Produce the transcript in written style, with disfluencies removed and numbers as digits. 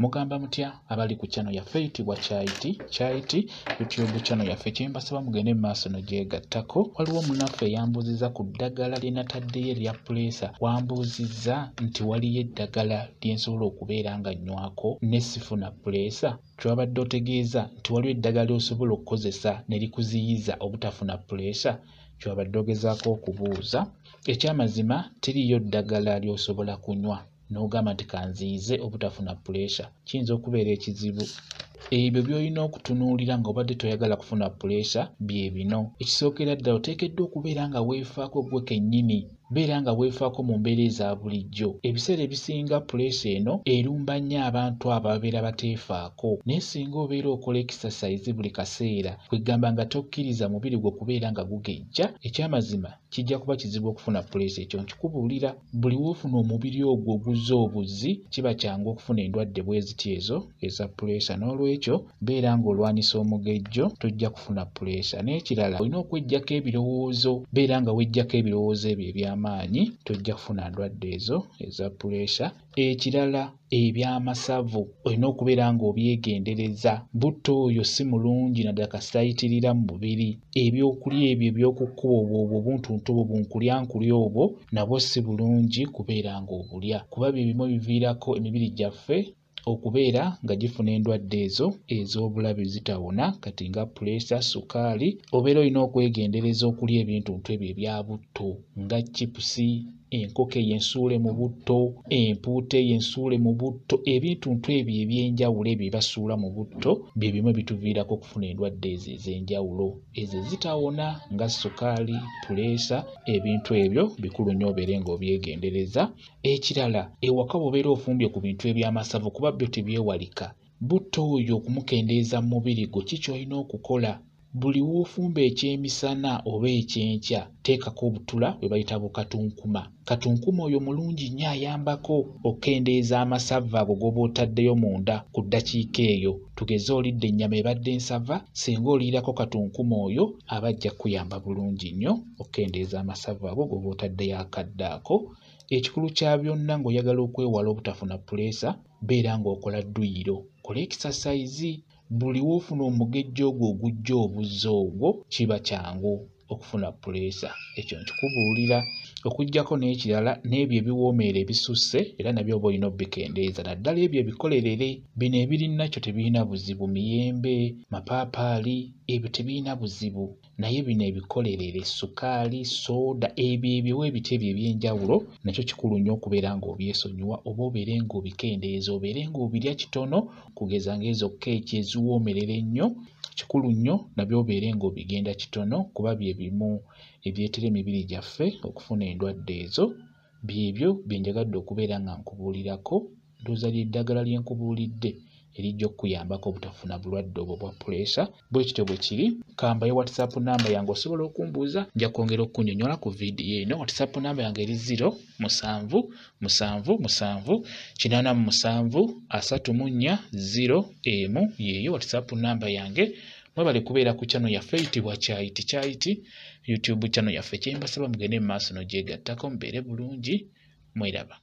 mugamba mutya abali ku channel yaffe eyitibwa Kyaiti YouTube channel yaffe kyembasaba mugende maaso nogyegattako. Waliwo munaffe yambuziza ku ddagala lye nataddeyo erya puleesa, wambuuzizza nti waliyo eddagala lye nsobola okubeera nga nywako ne sifuna puleesa. Kyobadde otegeeza nti waliwo eddagala ly'osobola okukozesa ne likuziyiza obutafuna puleesa. Kyobadde ogezaako okubuuza. Ekyamazima teriyo ddagala ly'osobola kunywa n'ogamba nti kanziyize obutafuna puleesa. Kiyinza okubeera ekizibu. Ebyo by'olina okutunuulira ng'obadde toyagala kufuna puleesa bye bino. Ekisookera ddala oteekeddwa okubeera nga weefaako ggwe kennyini. Beera nga weefaako mu mbeera eza bulijjo. Ebiseera ebisinga puleesa eno erumba nnyo abantu ababeera bateefaako. Naye singa obeera okola exercise buli kaseera, kwegamba nga tokkiriza mubiri gwo kubeera nga gugejja, ekyamazima kijja kuba kizibu okufuna puleesa. Ekyo nkikubuulira. Buli woofuna omubiri ogwo oguzza obuzzi, kiba kyangu okufuna endwadde bwe ziti ezo eza puleesa. N'olwekyo beera ng'olwanyisa omugejjo, tojja kufuna puleesa. N'ekirala olina okweggyako ebirowoozo. Beera nga weggyako ebirowoozo ebyo eby'amaanyi, tojja kufuna ndwadde ezo eza puleesa. Ekirala eby'amasavu olina okubeera ng'obyegendereza. Butto oyo si mulungi naddala kasita ayitirira mu mubiri. Ebyokulya ebyo eby'okukkuba obwo buntuntu obwo bunkulyankulya obwo nabwo si bulungi kubeera ng'obulya, kuba bye bimu biviirako emibiri gyaffe okubeera nga gifuna endwadde ezo ez'obulabe zitawona, kati nga puleesa, sukaali. Obeera olina okwegendereza okulya ebintuntu ebyo ebya butto nga chipusi, enkoko eyensuule mu butto, empuuta eyensuule mu butto. Ebintuntu ebyo eby'enjawulo ebyo basuula mu butto bye bimu bituviirako okufuna endwadde ezo ez'enjawulo ezo ezitawona nga sukaali, puleesa. Ebintu ebyo bikulu nnyo obeere ng'obyegendereza. Ekirala, ewaka bw'obeera ofumbye ku bintu eby'amasavu kuba byo tebyewalika, butto oyo okumukendeeza mu mubiri gwo ki ky'olina okukola? Buli w'ofumba ekyemisana oba ekyenkya, teekako obutula bwe bayita bukatunkuma. Katunkuma oyo mulungi nnyo, ayambako okukendeeza amasavu ago g'oba otaddeyo munda ku ddakiika eyo. Tugeze olidde ennyama ebadde nsava, singa oliirako katunkuma oyo aba ajja kuyamba bulungi nnyo okukendeeza amasavu ago g'oba otaddeyo akadde ako. Ekikulu kya byonna ng'oyagala okwewala obutafuna puleesa, beera ng'okola dduyiro, kola exercise. Buli w'ofuna omugejjo ogwo ogujja obuzza ogwo, kiba kyangu okufuna puleesa. Ekyo nkikubuulira. Okuggyako n'ekirala, n'ebyo ebiwoomeera ebisusse era nabyo oba olina obbikendeeza. Naddala ebyo ebikolerere, bino ebirinakyo tebirina buzibu. Miyembe, mapaapaali, ebyo tebirina buzibu. Naye bino ebikolerere, sukaali, sooda, ebyo ebiti ebyo eby'enjawulo, nakyo kikulu nnyo okubeera ng'obyesonyiwa oba obeere ng'obikendeeza, obeere ng'obirya kitono, kugeza ng'ezo keeki eziwoomerera ennyo. Kikulu nnyo nabyo obeere ng'obigenda kitono, kuba bye bimu ebyetera emibiri gyaffe okufuna endwadde ezo. Byebyo bye njagadde okubeera nga nkubuulirako. Ndowooza ly'eddagala lye nkubuulidde erijja okukuyambako obutafuna bulwadde obwo bwa puleesa. Bwe kityo bwe kiri. Kambayo WhatsApp namba yange osobola okumbuuza, nja kwongera okukunnyonnyola ku viidiyo eno. WhatsApp namba yange eri 0778734 yeeyo WhatsApp namba yange. Mwebale kubeera ku channel yaffe eyitibwa Kyaiti YouTube channel yaffe. Kyembasaba mugende mu maaso n'ogyegattako mubeere bulungi. Mweraba.